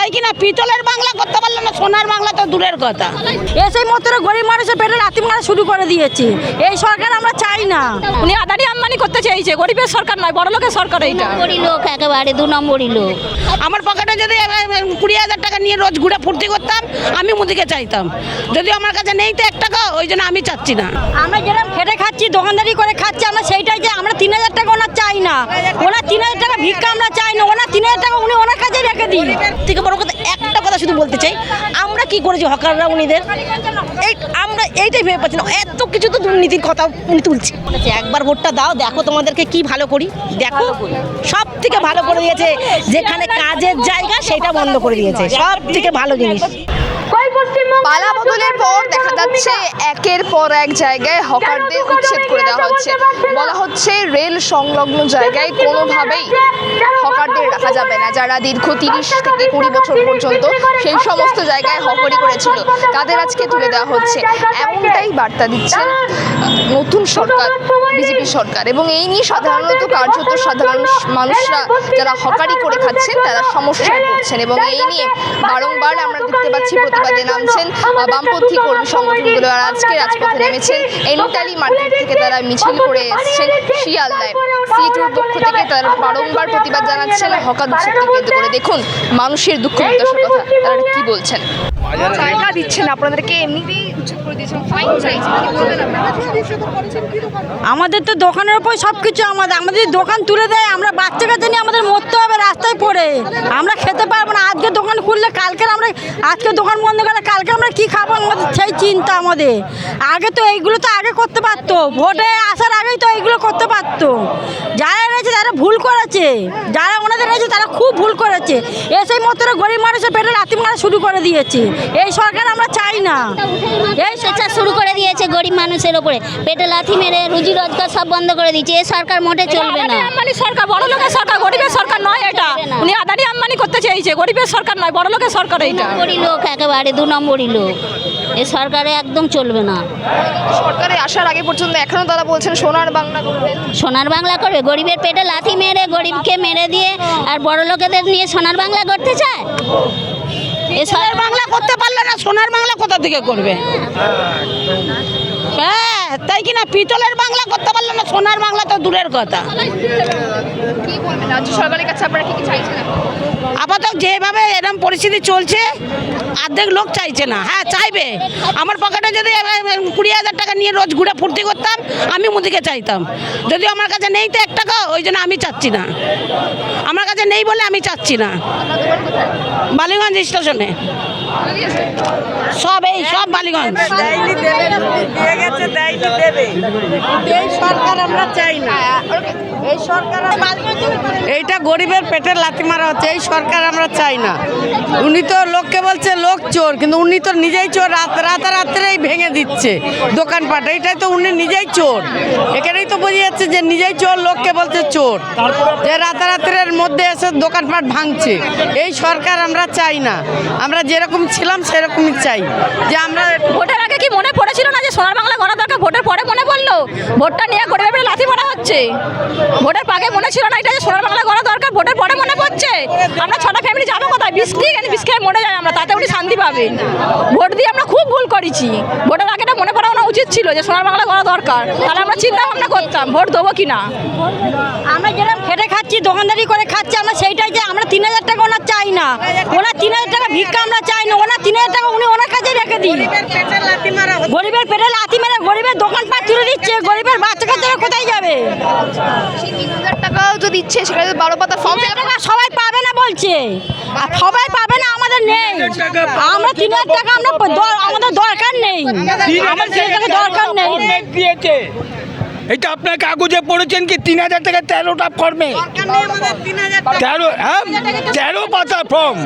তাই কিনা পিতলের বাংলা করতে পারলো না, সোনার বাংলা তো দূরের কথা। এসেই মাত্র গরিব মানুষের পেটে লাথি মারা শুরু করে দিয়েছে। এই সরকার আমরা চাই না। উনি আদানি আম্বানি করতে চেয়েছে, গরিবের সরকার নয়, বড় লোকের সরকার এইটা। লোক একেবারে 2 নম্বরই লোক। আমার পকেটে যদি 20,000 টাকা নিয়ে রোজ ঘুরে ফুর্তি করতাম, আমি মোদিকে চাইতাম। যদিও আমার কাছে নেই তো 1 টাকা, ওই জন্য আমি চাচ্ছি না। আমরা যেরকম খেটে খাচ্ছি, দোকানদারি করে খাচ্ছি, আমরা সেইটাই যে আমরা 3,000 টাকা ওনার চাই না। ওনার 3,000 টাকা ভিক্ষা আমরা চাই না। ওনার 3,000 টাকা উনি ওনার কাছে রেখে দিন। থেকে বড় কথা একটা কথা শুধু বলতে চাই, আমরা কি করেছি হকাররা উনিদের, এই আমরা এইটাই ভেবে পাচ্ছি না। এত কিছু তো দুর্নীতির কথা উনি তুলছে। একবার ভোটটা দাও, দেখো তোমাদেরকে কি ভালো করি, দেখো সব থেকে ভালো করে দিয়েছে। যেখানে কাজের জায়গা সেটা বন্ধ করে দিয়েছে, সব থেকে ভালো জিনিস। পালা বদলের পর দেখা যাচ্ছে একের পর এক জায়গায় হকারদের উচ্ছেদ করে দেওয়া হচ্ছে। বলা হচ্ছে রেল সংলগ্ন জায়গায় কোনোভাবেই হকারদের রাখা যাবে না। যারা দীর্ঘ 30 থেকে 20 বছর পর্যন্ত সেই সমস্ত জায়গায় হকারি করেছিল, তাদের আজকে তুলে দেওয়া হচ্ছে। এমনটাই বার্তা দিচ্ছেন নতুন সরকার, বিজেপি সরকার। এবং এই নিয়ে সাধারণত কার্যত সাধারণ মানুষরা যারা হকারি করে খাচ্ছেন তারা সমস্যায় পড়ছেন। এবং এই নিয়ে বারংবার আমরা দেখতে পাচ্ছি প্রতিবাদে নামছেন বামপন্থী কর্মী সংগঠনগুলো। আর আজকে রাজপথে নেমেছেন এনটালি মার্কেট থেকে, তারা মিছিল করে এসেছেন শিয়ালদায়। সিটুর পক্ষ থেকে তারা বারংবার প্রতিবাদ জানাচ্ছেন হকার উচ্ছেদকে কেন্দ্র করে। দেখুন মানুষের দুঃখ দুর্দশার কথা, তারা কি বলছেন। জায়গা দিচ্ছেন আপনাদেরকে, এমনিতেই উচ্ছেদ করে দিয়েছেন, ফাইন চাইছেন, কি বলবেন আপনারা? আমাদের তো দোকানের উপর সব কিছু, আমাদের দোকান তুলে দেয়। আমরা বাচ্চা কাচ্চা নিয়ে আমাদের মরতে হবে রাস্তায় পড়ে, আমরা খেতে পারবো না। আজকে দোকান খুললে কালকে আজকে দোকান বন্ধ করলে কালকে আমরা কি খাবো, আমাদের সেই চিন্তা আমাদের। আগে তো এইগুলো তো আগে করতে পারতো, ভোটে আসার আগেই তো এইগুলো করতে পারতো। যারা রয়েছে তারা ভুল করেছে, যারা ওনাদের রয়েছে তারা খুব ভুল করেছে। এসেই মাত্র গরিব মানুষের পেটে লাথি মারা শুরু করে দিয়েছে। এই সরকার আমরা চাই না। এই স্বেচ্ছা শুরু করে দিয়েছে গরিব মানুষের ওপরে, পেটে লাথি মেরে রুজি রোজগার সব বন্ধ করে দিয়েছে। এই সরকার মোটে চলবে না। আম্বানি সরকার, বড় লোকের সরকার, গরিবের সরকার নয় এটা। উনি আদানি আম্বানি করতে চেয়েছে, গরিবের সরকার নয়, বড় লোকের সরকার এইটা। লোক একেবারে 2 নম্বরই লোক। এই সরকারে একদম চলবে না। সরকারে আসার আগে পর্যন্ত এখনো তারা বলছেন সোনার বাংলা করবেন। সোনার বাংলা করবে, গরিবের পেটে লাথি মেরে গরিবকে মেরে দিয়ে আর বড় লোকেদের নিয়ে সোনার বাংলা করতে চায়। সোনার বাংলা করতে পারলো না, সোনার বাংলা কোথা থেকে করবে? হ্যাঁ, তাই কিনা পিতলের বাংলা করতে পারলো না, সোনার বাংলা তো দূরের কথা। কি বলবেন রাজ্য সরকারের কাছে আপনারা কি চাইছেন? আপাতত যেভাবে এরকম পরিস্থিতি চলছে, অর্ধেক লোক চাইছে না। হ্যাঁ, চাইবে। আমার পকেটে যদি 20,000 টাকা নিয়ে রোজ ঘুরে ফুর্তি করতাম, আমি মোদিকে চাইতাম। যদিও আমার কাছে নেই তো 1 টাকা, ওই জন্য আমি চাচ্ছি না। আমার কাছে নেই বলে আমি চাচ্ছি না। বালিগঞ্জ স্টেশনে সব, এই সব বালিগঞ্জ। এই সরকার আমরা চাই না। এই সরকার, এইটা গরিবের পেটের লাথি মারা হচ্ছে। এই সরকার আমরা চাই না। উনি তো লোককে বলছে লোক চোর, কিন্তু উনি তো নিজেই চোর। রাতারাত্রেই ভেঙে দিচ্ছে দোকানপাট। এইটাই তো উনি নিজেই চোর। এখানেই তো বোঝা যাচ্ছে যে নিজেই চোর, লোককে বলছে চোর, যে রাতারাত্রের মধ্যে এসে দোকানপাট ভাঙছে। এই সরকার আমরা চাই না। আমরা যেরকম ছিলাম সেরকমই চাই। যে আমরা ভোটের আগে কি মনে পড়েছিল না যে সোনার বাংলা করা দরকার? ভোটের পরে মনে পড়লো? ভোটটা নিয়ে গরিবের পেটে লাথি মারা হচ্ছে। ভোটের আগে মনে ছিল না এটা যে সোনার বাংলা করা দরকার? ভোটের পরে মনে পড়ছে। আমরা 6টা ফ্যামিলি যাবো কোথায়? বিষ খেয়ে মরে যাই আমরা, তাতে উনি শান্তি পাবেন। ভোট দিয়ে আমরা খুব ভুল করেছি। ভোটের আগেটা মনে পড়া উচিত ছিল যে সোনার বাংলা করা দরকার, তাহলে আমরা চিন্তা ভাবনা করতাম ভোট দেবো কিনা। আমরা যেরকম খেটে খাচ্ছি, দোকানদারি করে খাচ্ছি, আমরা সেইটাই যে আমরা 3,000 টাকা ওনার চাই না। ওনার 3,000 টাকা ভিক্ষা আমরা চাই না। ওনার 3,000 টাকা উনি ওনার কাছে রেখে দিন। গরিবের পেটে লাথি মেরে গরিবের দোকানপাট তুলে দিচ্ছে। গরিবের বাচ্চা কাচ্চারা কোথায় যাবে? সেই 3,000 টাকাও যদি দিচ্ছে, সেখানে 12 পাতা ফর্ম টাকা সবাই পাবে না বলছে, আর সবাই পাবে না, আমাদের নেই। আমরা 3,000 টাকা আমাদের দরকার নেই। আমার 3,000 টাকা দরকার নেই। এটা আপনার কাগজে পড়েছেন কি 3,000 টাকা 13টা ফর্মে? 13 পাতা ফর্ম।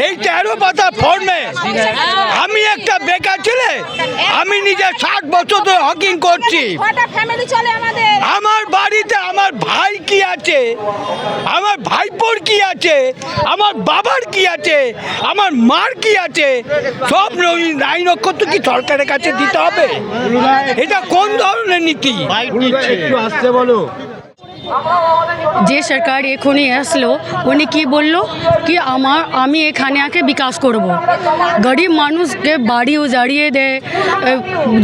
এই 13 পাতা ফর্মে আমি একটা বেকার ছেলে, আমি নিজে 60 বছর ধরে হকিং করছি। আমার বাড়িতে আমার ভাই কি আছে, আমার ভাইপোর কি আছে, আমার বাবার কি আছে, আমার মার কি আছে, সব 9 নক্ষত্র কি সরকারের কাছে দিতে হবে? এটা কোন ধরনের নীতি? যে সরকার এখনই আসলো উনি কি বললো কি আমি এখানে আকে বিকাশ করব। গরিব মানুষকে বাড়ি উজাড়িয়ে দেয়,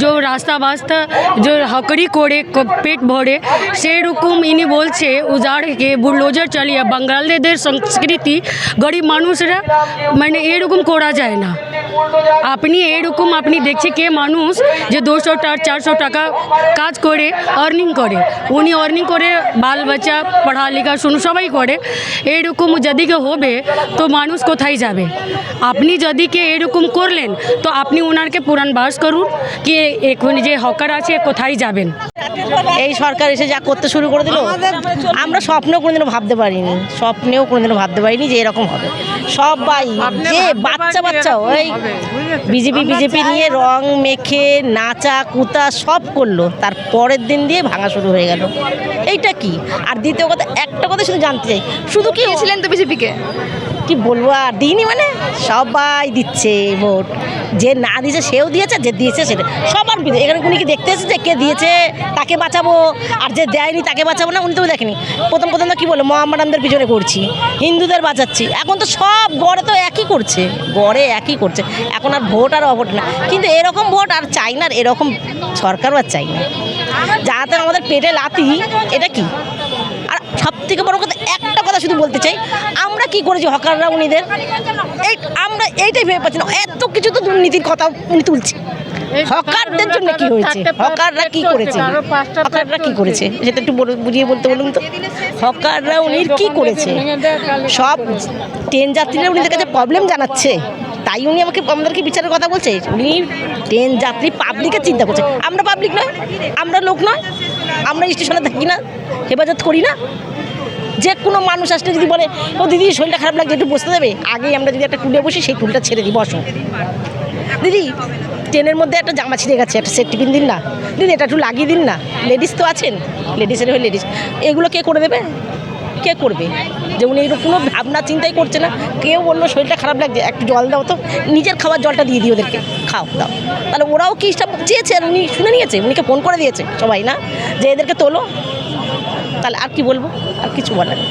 যে রাস্তা বাস্তা যে হকরি করে পেট ভরে সেরকম ইনি বলছে উজাড়কে বুলডোজার চালিয়ে বাঙালিদের সংস্কৃতি গরিব মানুষরা মানে এরকম করা যায় না। আপনি দেখছে কে মানুষ যে 200-400 টাকা কাজ করে আর্নিং করে, উনি আর্নিং করে বাল বাচ্চা পড়া লেখা শুনু সবাই করে, এরকম যদি হবে তো মানুষ কোথায় যাবে? আপনি যদি কে এরকম করলেন তো আপনি ওনারকে পুনর্বাস করুন কি এখন যে হকার আছে কোথায় যাবেন। এই সরকার এসে যা করতে শুরু করে দিল আমরা স্বপ্নেও কোনোদিনও ভাবতে পারিনি যে এরকম হবে। সবাই যে বাচ্চা ওই বিজেপি নিয়ে রং মেখে নাচা কুতা সব করলো, তার পরের দিন দিয়ে ভাঙা শুরু হয়ে গেল। এইটা কি? আর দ্বিতীয় কথা, একটা কথা শুধু জানতে চাই, শুধু কি ছিলেন তো বিজেপিকে, কি বলবো আর দিইনি মানে সবাই দিচ্ছে ভোট, যে না দিয়েছে সেও দিয়েছে, যে দিয়েছে সেটা সবার বিধে। এখানে উনি কি দেখতে এসেছে কে দিয়েছে তাকে বাঁচাবো আর যে দেয়নি তাকে বাঁচাবো না? উনি তো দেখেনি। প্রথম তো কী বললো, মোহাম্মদানদের পিছনে করছি, হিন্দুদের বাঁচাচ্ছি। এখন তো সব গড়ে তো একই করছে, এখন আর ভোট আর অভোট না। কিন্তু এরকম ভোট আর চাই না, আর এরকম সরকারও আর চাই না। যাতে আমাদের পেটে লাথি, এটা কি? আর সব থেকে বড় কথা, একটা কথা শুধু বলতে চাই, আমরা কি করেছি হকাররা উনিদের, আমরা এইটাই ভেবে পাচ্ছি না। এত কিছু তো দুর্নীতির কথা উনি তুলছে, হকারদের জন্য কি হয়েছে, হকাররা কি করেছে সেটা একটু বুঝিয়ে বলতে বলুন তো। হকাররা উনির কি করেছে? সব ট্রেন যাত্রীরা উনিদের কাছে প্রবলেম জানাচ্ছে, তাই উনি আমাদেরকে বিচারের কথা বলছে। উনি ট্রেন যাত্রী পাবলিকের চিন্তা করছে। আমরা পাবলিক নয়, আমরা লোক নয়, আমরা স্টেশনে থাকি না, হেফাজত করি না। যে কোনো মানুষ আসলে যদি বলে ও দিদি শরীরটা খারাপ লাগছে একটু বসতে দেবে, আগেই আমরা যদি একটা টুলে বসি সেই টুলটা ছেড়ে দিই, বসো দিদি, ট্রেনের মধ্যে একটা জামা ছিঁড়ে গেছে, একটা সেফটি পিন দিন না দিদি, এটা একটু লাগিয়ে দিন না। লেডিস তো আছেন, লেডিসের হয়ে লেডিস, এগুলো কে করে দেবে? কে করবে? যে উনি এরকম কোনো ভাবনা চিন্তাই করছে না। কেউ বললো শরীরটা খারাপ লাগছে একটু জল দাও, তো নিজের খাবার জলটা দিয়ে দিই ওদেরকে, খাও দাও। তাহলে ওরাও কি চেয়েছে আর উনি শুনে নিয়েছে, উনিকে ফোন করে দিয়েছে সবাই না যে এদেরকে তোলো। তাহলে আর কি বলবো, আর কিছু বলার নেই।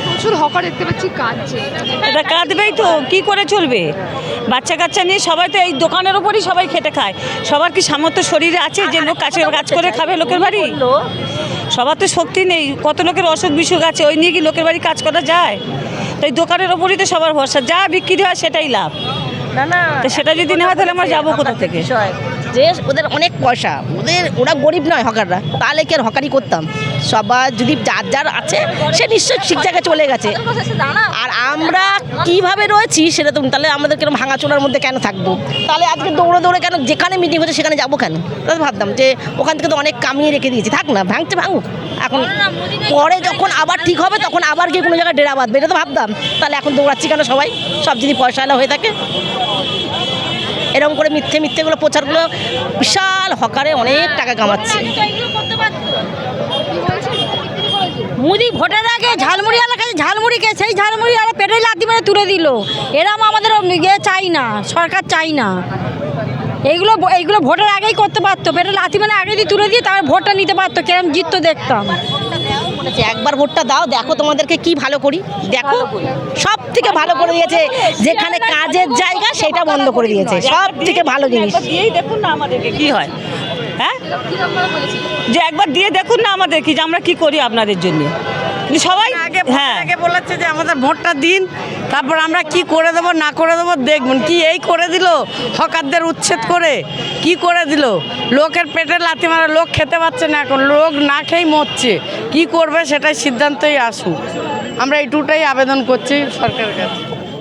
প্রচুর হকার দেখতে পাচ্ছি কাঁদছে। এটা কাঁদবেই তো, কি করে চলবে? বাচ্চা কাচ্চা নিয়ে সবাই তো এই দোকানের ওপরই সবাই খেটে খায়। সবার কি সামর্থ্য শরীরে আছে যে লোক কাজ করে খাবে লোকের বাড়ি? সবার তো শক্তি নেই। কত লোকের অসুখ বিসুখ আছে, ওই নিয়ে কি লোকের বাড়ি কাজ করা যায়? তো এই দোকানের ওপরই তো সবার ভরসা, যা বিক্রি হয় সেটাই লাভ। না তো সেটা যদি না হয় তাহলে আমরা যাবো কোথা থেকে? যে ওদের অনেক পয়সা, ওরা গরিব নয় হকাররা, তাহলে কি আর হকারি করতাম? সবার যদি যার আছে সে নিশ্চয়ই ঠিক জায়গায় চলে গেছে। আর আমরা কিভাবে রয়েছি সেটা তো, তাহলে আমাদের কেন ভাঙাচোরার মধ্যে কেন থাকবো? তাহলে আজকে দৌড়ে কেন, যেখানে মিটিং হচ্ছে সেখানে যাবো কেন? তাহলে ভাবতাম যে ওখান থেকে তো অনেক কামিয়ে রেখে দিয়েছি, থাক না, ভাঙুক। এখন পরে যখন আবার ঠিক হবে তখন আবার গিয়ে কোনো জায়গায় ডেরা বাঁধবে, এটা তো ভাবতাম। তাহলে এখন দৌড়াচ্ছি কেন সবাই? সব যদি পয়সাওয়ালা হয়ে থাকে। এরকম করে মিথ্যেগুলো প্রচারগুলো, বিশাল হকারে অনেক টাকা কামাচ্ছে। মোদি ভোটের আগে ঝালমুড়িওয়ালার কাছে ঝালমুড়িকে সেই ঝালমুড়িওয়ালা পেটে লাথি মেরে তুলে দিল। এরম আমাদের চাই না, সরকার চাই না। এইগুলো ভোটের আগেই করতে পারতো, পেটে লাথি মেরে আগে দিয়ে তুলে দিয়ে তারপর ভোটটা নিতে পারতো, কেরম জিততো দেখতাম। একবার ভোটটা দাও, দেখো তোমাদেরকে কি ভালো করি, দেখো সব থেকে ভালো করে দিয়েছে। যেখানে কাজের জায়গা সেটা বন্ধ করে দিয়েছে, সব থেকে ভালো জিনিস। দিয়েই দেখুন না আমাদেরকে কি হয়, হ্যাঁ, যে একবার দিয়ে দেখুন না আমাদের কি, যে আমরা কি করি আপনাদের জন্য। সবাই আগে বলেছে যে আমাদের ভোটটা দিন, তারপর আমরা কি করে দেবো না করে দেবো দেখুন। কি এই করে দিল, হকারদের উচ্ছেদ করে কি করে দিল, লোকের পেটে লাথি মারা, লোক খেতে পাচ্ছে না, এখন লোক না খেয়েই মরছে। কি করবে সেটাই সিদ্ধান্তই আসুক। আমরা এইটুকুটাই আবেদন করছি সরকারের কাছে।